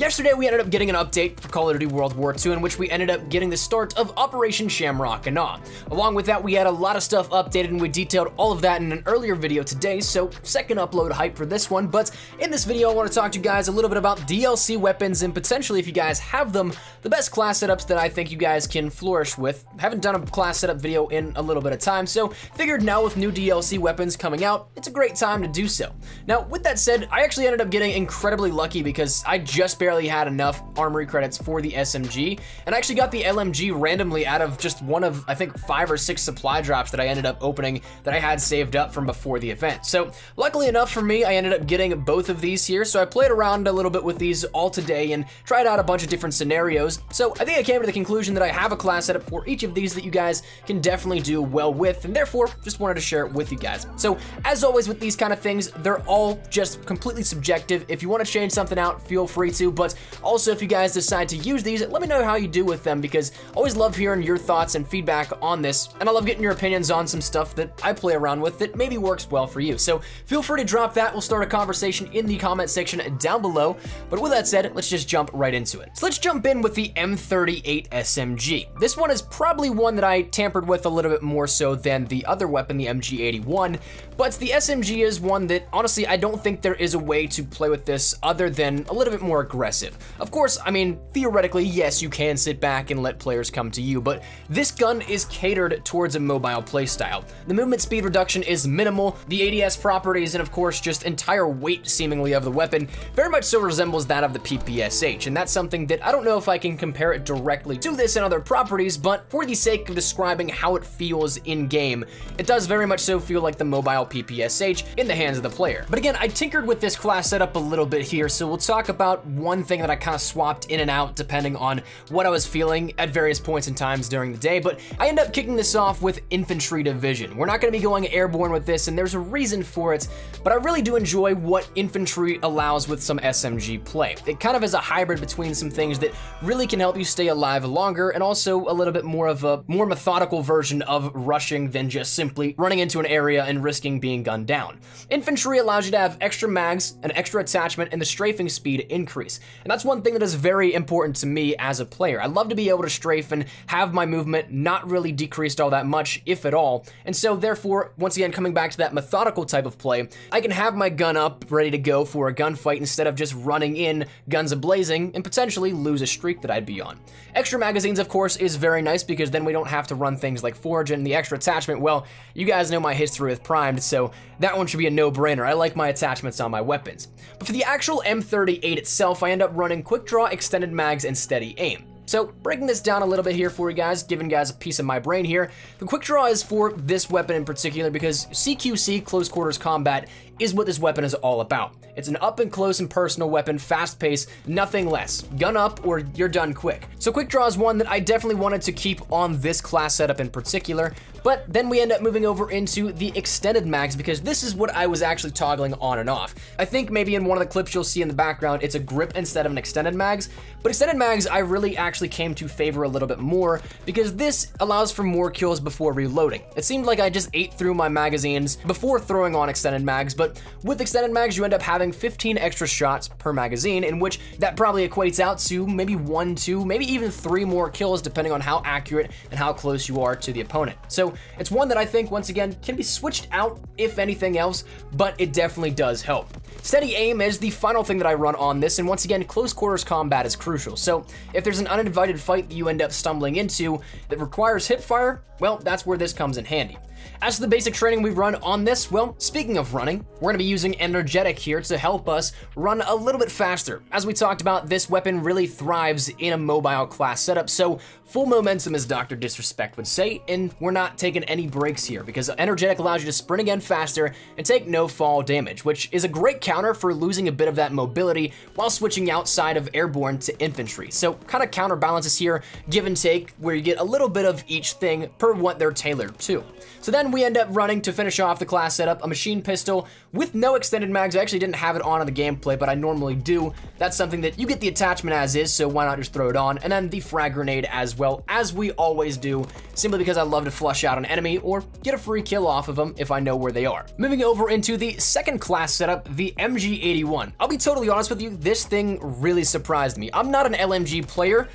Yesterday, we ended up getting an update for Call of Duty World War II in which we ended up getting the start of Operation Shamrock and Awe. Along with that, we had a lot of stuff updated and we detailed all of that in an earlier video today, so second upload hype for this one. But in this video, I want to talk to you guys a little bit about DLC weapons and potentially, if you guys have them, the best class setups that I think you guys can flourish with. Haven't done a class setup video in a little bit of time, so figured now with new DLC weapons coming out, it's a great time to do so. Now, with that said, I actually ended up getting incredibly lucky because I just barely had enough armory credits for the SMG, and I actually got the LMG randomly out of just one of, I think, 5 or 6 supply drops that I ended up opening that I had saved up from before the event. So luckily enough for me, I ended up getting both of these here, so I played around a little bit with these all today and tried out a bunch of different scenarios. So I think I came to the conclusion that I have a class setup for each of these that you guys can definitely do well with, and therefore just wanted to share it with you guys. So as always with these kind of things, they're all just completely subjective. If you want to change something out, feel free to, but also if you guys decide to use these, let me know how you do with them, because I always love hearing your thoughts and feedback on this, and I love getting your opinions on some stuff that I play around with that maybe works well for you. So feel free to drop that. We'll start a conversation in the comment section down below. But with that said, let's just jump right into it. So let's jump in with the M38 Smg. This one is probably one that I tampered with a little bit more so than the other weapon, the MG81, but the SMG is one that honestly I don't think there is a way to play with this other than a little bit more aggressive. Of course, I mean, theoretically, yes, you can sit back and let players come to you, but this gun is catered towards a mobile playstyle. The movement speed reduction is minimal, the ADS properties, and of course, just entire weight seemingly of the weapon very much so resembles that of the PPSH, and that's something that I don't know if I can compare it directly to this and other properties, but for the sake of describing how it feels in-game, it does very much so feel like the mobile PPSH in the hands of the player. But again, I tinkered with this class setup a little bit here, so we'll talk about one thing that I kind of swapped in and out depending on what I was feeling at various points in times during the day, but I end up kicking this off with Infantry Division. We're not going to be going airborne with this, and there's a reason for it, but I really do enjoy what infantry allows with some SMG play. It kind of is a hybrid between some things that really can help you stay alive longer and also a little bit more of a more methodical version of rushing than just simply running into an area and risking being gunned down. Infantry allows you to have extra mags, an extra attachment, and the strafing speed increase. And that's one thing that is very important to me as a player. I love to be able to strafe and have my movement not really decreased all that much, if at all. And so therefore, once again, coming back to that methodical type of play, I can have my gun up, ready to go for a gunfight instead of just running in, guns a-blazing, and potentially lose a streak that I'd be on. Extra magazines, of course, is very nice because then we don't have to run things like Forge, and the extra attachment, well, you guys know my history with Primed, so that one should be a no-brainer. I like my attachments on my weapons. But for the actual M38 itself, I end up running quick draw, extended mags, and steady aim. So breaking this down a little bit here for you guys, giving you guys a piece of my brain here, the quick draw is for this weapon in particular because CQC, close quarters combat, is what this weapon is all about. It's an up and close and personal weapon, fast paced, nothing less. Gun up or you're done quick. So quick draw is one that I definitely wanted to keep on this class setup in particular, but then we end up moving over into the extended mags because this is what I was actually toggling on and off. I think maybe in one of the clips you'll see in the background, it's a grip instead of an extended mags, but extended mags I really actually came to favor a little bit more because this allows for more kills before reloading. It seemed like I just ate through my magazines before throwing on extended mags, but with extended mags, you end up having 15 extra shots per magazine, in which that probably equates out to maybe 1, 2, maybe even 3 more kills depending on how accurate and how close you are to the opponent. So it's one that I think, once again, can be switched out if anything else, but it definitely does help. Steady aim is the final thing that I run on this, and once again, close quarters combat is crucial. So if there's an uninvited fight that you end up stumbling into that requires hip fire, well, that's where this comes in handy. As to the basic training we run on this, well, speaking of running, we're going to be using Energetic here to help us run a little bit faster. As we talked about, this weapon really thrives in a mobile class setup, so full momentum, as Dr. Disrespect would say, and we're not taking any breaks here because Energetic allows you to sprint again faster and take no fall damage, which is a great counter for losing a bit of that mobility while switching outside of airborne to infantry. So kind of counterbalances here, give and take, where you get a little bit of each thing per what they're tailored to. So then we end up running, to finish off the class setup, a machine pistol with no extended mags. I actually didn't have it on in the gameplay, but I normally do. That's something that you get the attachment as is, so why not just throw it on? And then the frag grenade as well, as we always do, simply because I love to flush out an enemy or get a free kill off of them if I know where they are. Moving over into the second class setup, the MG81. I'll be totally honest with you, this thing really surprised me. I'm not an LMG player,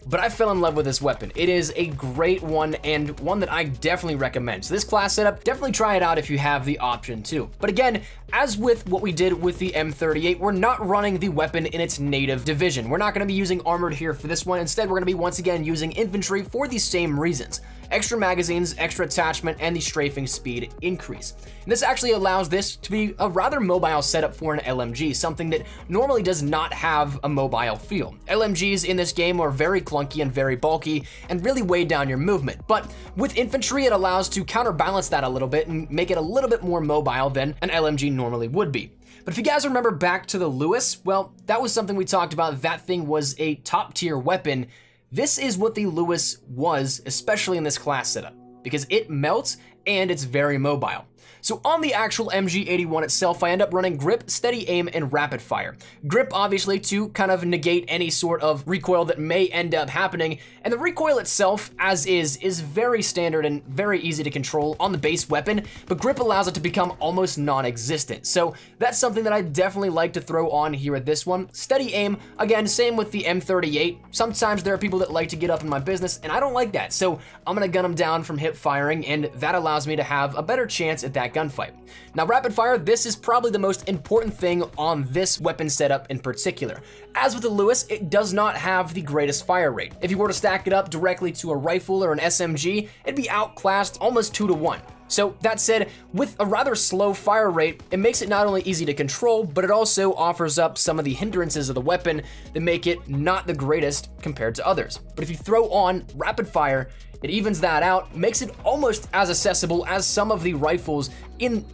but I fell in love with this weapon. It is a great one and one that I definitely recommend. So this class setup, definitely try it out if you have the option to. But again, as with what we did with the M38, we're not running the weapon in its native division. We're not gonna be using armored here for this one. Instead, we're gonna be once again using infantry for the same reasons. Extra magazines, extra attachment, and the strafing speed increase. And this actually allows this to be a rather mobile setup for an LMG, something that normally does not have a mobile feel. LMGs in this game are very clunky and very bulky and really weigh down your movement. But with infantry, it allows to counterbalance that a little bit and make it a little bit more mobile than an LMG normally would be. But if you guys remember back to the Lewis, well, that was something we talked about. That thing was a top tier weapon. This is what the Lewis was, especially in this class setup, because it melts and it's very mobile. So on the actual MG81 itself, I end up running grip, steady aim, and rapid fire. Grip, obviously, to kind of negate any sort of recoil that may end up happening, and the recoil itself, as is very standard and very easy to control on the base weapon, but grip allows it to become almost non-existent. So that's something that I definitely like to throw on here at this one. Steady aim, again, same with the M38. Sometimes there are people that like to get up in my business, and I don't like that, so I'm gonna gun them down from hip firing, and that allows me to have a better chance at that gunfight. Now, rapid fire, this is probably the most important thing on this weapon setup in particular. As with the Lewis, it does not have the greatest fire rate. If you were to stack it up directly to a rifle or an SMG, it'd be outclassed almost 2 to 1. So that said, with a rather slow fire rate, it makes it not only easy to control, but it also offers up some of the hindrances of the weapon that make it not the greatest compared to others. But if you throw on rapid fire, it evens that out, makes it almost as accessible as some of the rifles in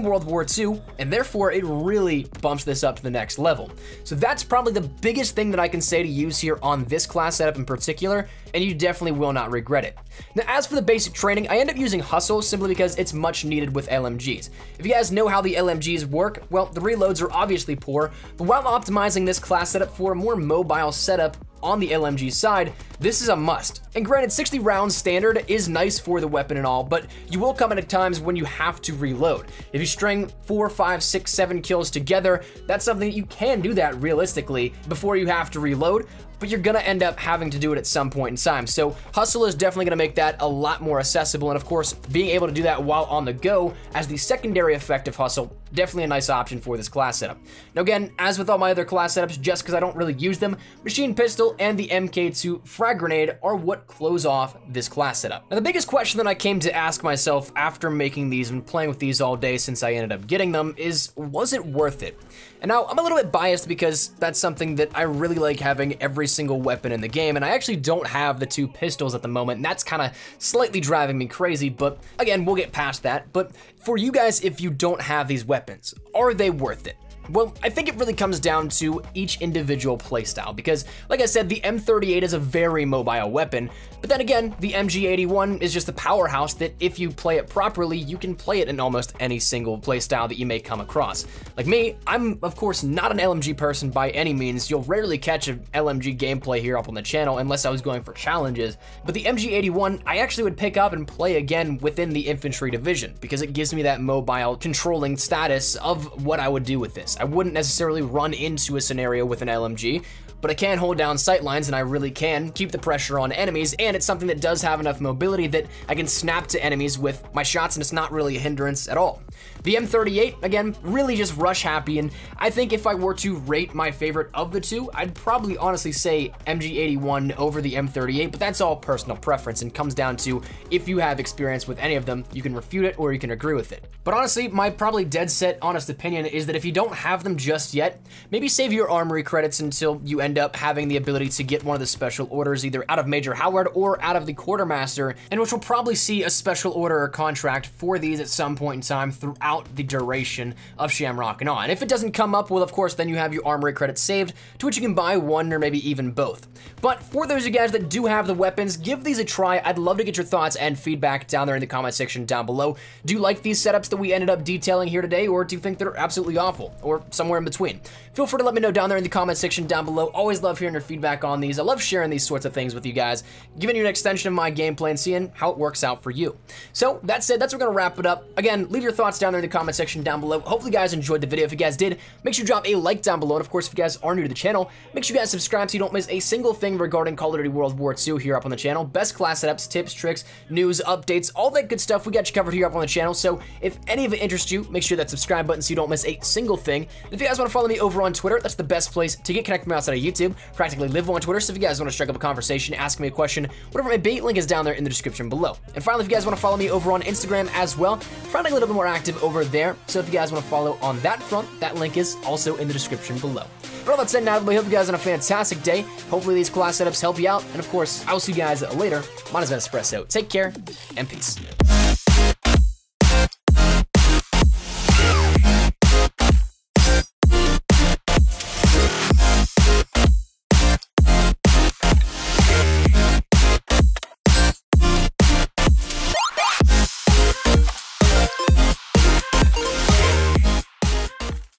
World War II, and therefore it really bumps this up to the next level. So that's probably the biggest thing that I can say to use here on this class setup in particular, and you definitely will not regret it. Now, as for the basic training, I end up using Hustle simply because it's much needed with LMGs. If you guys know how the LMGs work, well, the reloads are obviously poor, but while optimizing this class setup for a more mobile setup on the LMG side, this is a must. And granted, 60 rounds standard is nice for the weapon and all, but you will come at times when you have to reload. If you string 4, 5, 6, 7 kills together, that's something that you can do that realistically before you have to reload, but you're gonna end up having to do it at some point in time. So Hustle is definitely gonna make that a lot more accessible, and of course, being able to do that while on the go as the secondary effect of Hustle, definitely a nice option for this class setup. Now again, as with all my other class setups, just because I don't really use them, Machine Pistol and the MK2 Frag Grenade are what close off this class setup. Now the biggest question that I came to ask myself after making these and playing with these all day since I ended up getting them is, was it worth it? And now I'm a little bit biased because that's something that I really like having every single weapon in the game, and I actually don't have the 2 pistols at the moment, and that's kind of slightly driving me crazy, but again, we'll get past that. But for you guys, if you don't have these weapons, are they worth it? Well, I think it really comes down to each individual playstyle because, like I said, the M38 is a very mobile weapon, but then again, the MG81 is just a powerhouse that if you play it properly, you can play it in almost any single playstyle that you may come across. Like me, I'm of course not an LMG person by any means. You'll rarely catch an LMG gameplay here up on the channel unless I was going for challenges, but the MG81 I actually would pick up and play again within the infantry division because it gives me that mobile controlling status of what I would do with this. I wouldn't necessarily run into a scenario with an LMG, but I can hold down sight lines and I really can keep the pressure on enemies, and it's something that does have enough mobility that I can snap to enemies with my shots and it's not really a hindrance at all. The M38, again, really just rush happy, and I think if I were to rate my favorite of the 2, I'd probably honestly say MG81 over the M38, but that's all personal preference and comes down to if you have experience with any of them, you can refute it or you can agree with it. But honestly, my probably dead set honest opinion is that if you don't have them just yet, maybe save your armory credits until you end up having the ability to get one of the special orders either out of Major Howard or out of the Quartermaster, and which will probably see a special order or contract for these at some point in time throughout the duration of Shamrock and On. And if it doesn't come up, well, of course, then you have your armory credits saved, to which you can buy one or maybe even both. But for those of you guys that do have the weapons, give these a try. I'd love to get your thoughts and feedback down there in the comment section down below. Do you like these setups that we ended up detailing here today, or do you think they're absolutely awful, or somewhere in between? Feel free to let me know down there in the comment section down below. always love hearing your feedback on these. I love sharing these sorts of things with you guys, giving you an extension of my gameplay and seeing how it works out for you. So that said, that's where we're gonna wrap it up. Again, leave your thoughts down there in the comment section down below. Hopefully you guys enjoyed the video. If you guys did, make sure you drop a like down below. And of course, if you guys are new to the channel, make sure you guys subscribe so you don't miss a single thing regarding Call of Duty World War II here up on the channel. Best class setups, tips, tricks, news, updates, all that good stuff we got you covered here up on the channel. So if any of it interests you, make sure that subscribe button so you don't miss a single thing. And if you guys want to follow me over on Twitter, that's the best place to get connected with me outside of YouTube. Practically live on Twitter, so if you guys want to strike up a conversation, ask me a question, whatever it may be, link is down there in the description below. And finally, if you guys want to follow me over on Instagram as well, finding a little bit more active over there. So if you guys want to follow on that front, that link is also in the description below. But all that said, now I hope you guys have a fantastic day. Hopefully these class setups help you out. And of course, I will see you guys later. Mine has been Espresso. Take care and peace.